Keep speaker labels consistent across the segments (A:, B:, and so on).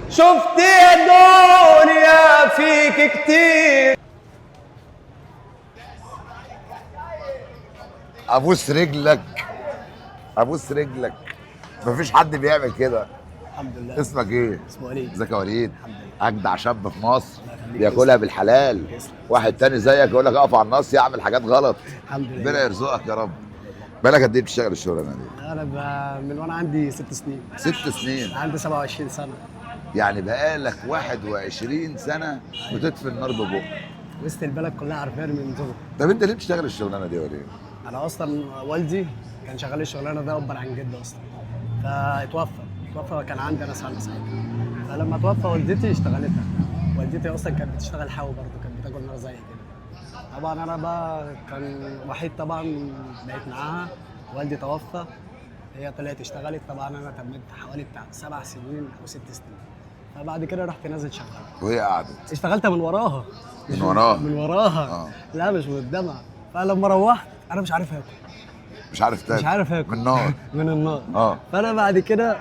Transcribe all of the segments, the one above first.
A: شفت يا دنيا فيك كتير.
B: ابوس رجلك ابوس رجلك، مفيش حد بيعمل كده.
C: الحمد لله.
B: اسمك ايه؟
C: اسمه وليد.
B: ازيك يا وليد؟
C: الحمد لله.
B: اجدع شاب في مصر
C: الله يخليك.
B: بياكلها بالحلال.
C: تسلم.
B: واحد تاني زيك يقول لك اقف على النص يعمل حاجات غلط.
C: الحمد لله.
B: ربنا يرزقك يا رب. بالك قد ايه بتشتغل الشغلانه دي؟
C: انا من وانا عندي 6 سنين.
B: 6 سنين.
C: عندي 27 سنه.
B: يعني بقالك 21 سنه بتطفي النار ببقك.
C: وسط البلد كلها عارفاني من زمان.
B: طب انت ليه بتشتغل الشغلانه دي يا وليد؟
C: انا اصلا والدي كان شغال الشغلانه ده ابا عن جد اصلا، فتوفى كان عندي انا سنه ساعتها. فلما توفى والدتي اشتغلتها. والدتي اصلا كانت بتشتغل حاوي برضه، كانت بتاكل نار زي كده. طبعا انا بقى كان وحيد طبعا، بقيت معاها. والدي توفى، هي طلعت اشتغلت. طبعا انا تميت حوالي بتاع 7 سنين او 6 سنين. فبعد كده رحت نازل شغال.
B: وهي قعدت
C: اشتغلت من وراها.
B: من وراها؟
C: من وراها. لا مش من قدامها. فلما روحت انا مش عارف اكل.
B: مش عارف تاكل؟
C: مش عارف اكل
B: من النار.
C: من النار. فانا بعد كده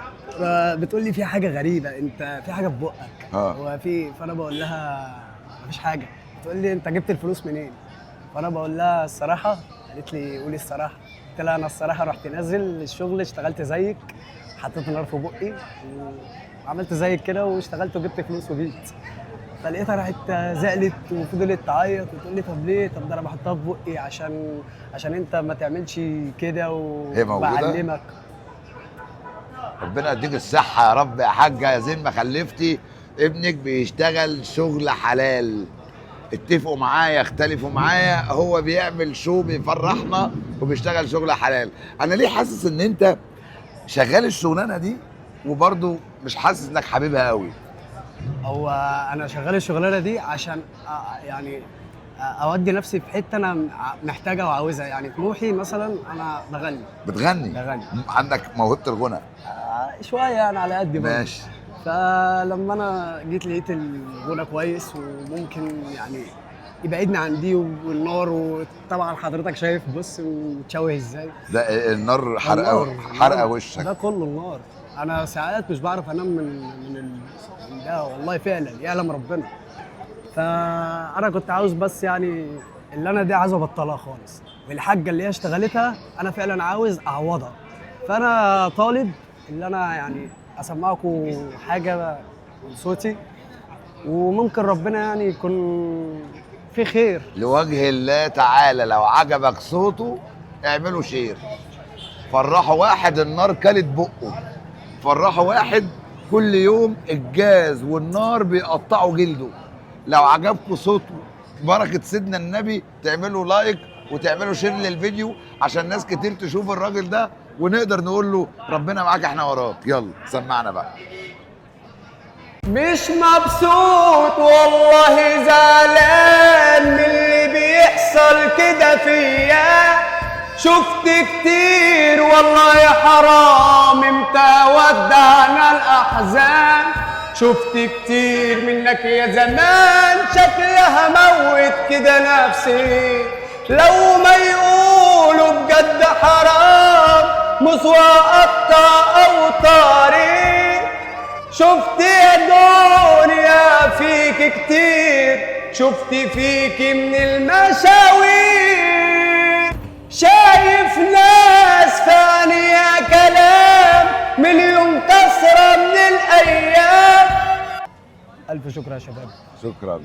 C: بتقول لي في حاجه غريبه، انت في حاجه في بقك. فانا بقول لها مفيش حاجه. بتقول لي انت جبت الفلوس منين؟ فانا بقول لها الصراحه. قالت لي قولي الصراحه. قلت لها انا الصراحه رحت نازل الشغل، اشتغلت زيك، حطيت نار في بقي وعملت زيك كده واشتغلت وجبت فلوس وجيت. فلقيتها راحت زعلت وفضلت تعيط وتقول لي طب ليه؟ طب ده انا بحطها في بقي عشان انت ما تعملش كده وبعلمك.
B: ربنا يديك الصحة يا رب يا حاجة يا زين ما خلفتي ابنك بيشتغل شغل حلال. اتفقوا معايا اختلفوا معايا، هو بيعمل شو بيفرحنا وبيشتغل شغل حلال. انا ليه حاسس ان انت شغال الشغلانة دي وبرضه مش حاسس انك حبيبها قوي؟
C: هو انا شغال الشغلانه دي عشان يعني اودي نفسي في حته انا محتاجها وعاوزها. يعني طموحي مثلا انا بغني.
B: بتغني؟
C: بغني.
B: عندك موهبه الغنى؟
C: شويه يعني على قد برضه.
B: ماشي.
C: فلما انا جيت لقيت الغنى كويس وممكن يعني يبعدني عن دي والنار. وطبعا حضرتك شايف بص وتشوه ازاي
B: ده النار حرقه وشك.
C: ده كله النار. انا ساعات مش بعرف انام من ده والله فعلا يعلم ربنا. فانا كنت عاوز بس يعني اللي انا دي عايز ابطلها خالص. والحاجه اللي هي اشتغلتها انا فعلا عاوز اعوضها. فانا طالب اللي انا يعني اسمعكم حاجه من صوتي، وممكن ربنا يعني يكون في خير
B: لوجه الله تعالى. لو عجبك صوته اعملوا شير، فرحوا واحد النار كلت بقه، فرحوا واحد كل يوم الجاز والنار بيقطعوا جلده. لو عجبكم صوته بركة سيدنا النبي تعملوا لايك وتعملوا شير للفيديو عشان ناس كتير تشوف الراجل ده ونقدر نقول له ربنا معاك احنا وراك. يلا سمعنا بقى.
A: مش مبسوط والله، زعلان من اللي بيحصل كده فيا. شفت كتير والله يا حرام، امتى ودعنا الاحزان. شفت كتير منك يا زمان، شكلها موت كده نفسي. لو ما يقولوا بجد حرام، مسوى قطع اوطاري. شفت يا دنيا فيك كتير، شفت فيك من المشاوير. شايف ناس فانية كلام، مليون كسرة من الأيام.
C: الف شكر يا شباب.
B: شكرا.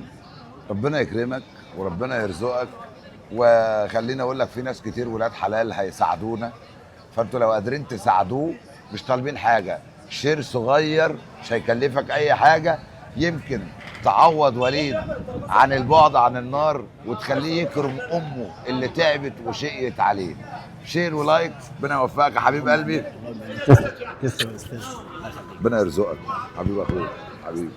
B: ربنا يكرمك وربنا يرزقك. وخليني اقول لك في ناس كتير ولاد حلال هيساعدونا، فانتوا لو قادرين تساعدوه مش طالبين حاجه، شير صغير مش هيكلفك اي حاجه، يمكن تعوض وليد عن البعد عن النار وتخليه يكرم امه اللي تعبت وشقيت عليه. شير ولايك. ربنا يوفقك يا حبيب قلبي.
C: تسلم يا استاذ.
B: ربنا يرزقك حبيب اخوك حبيبي.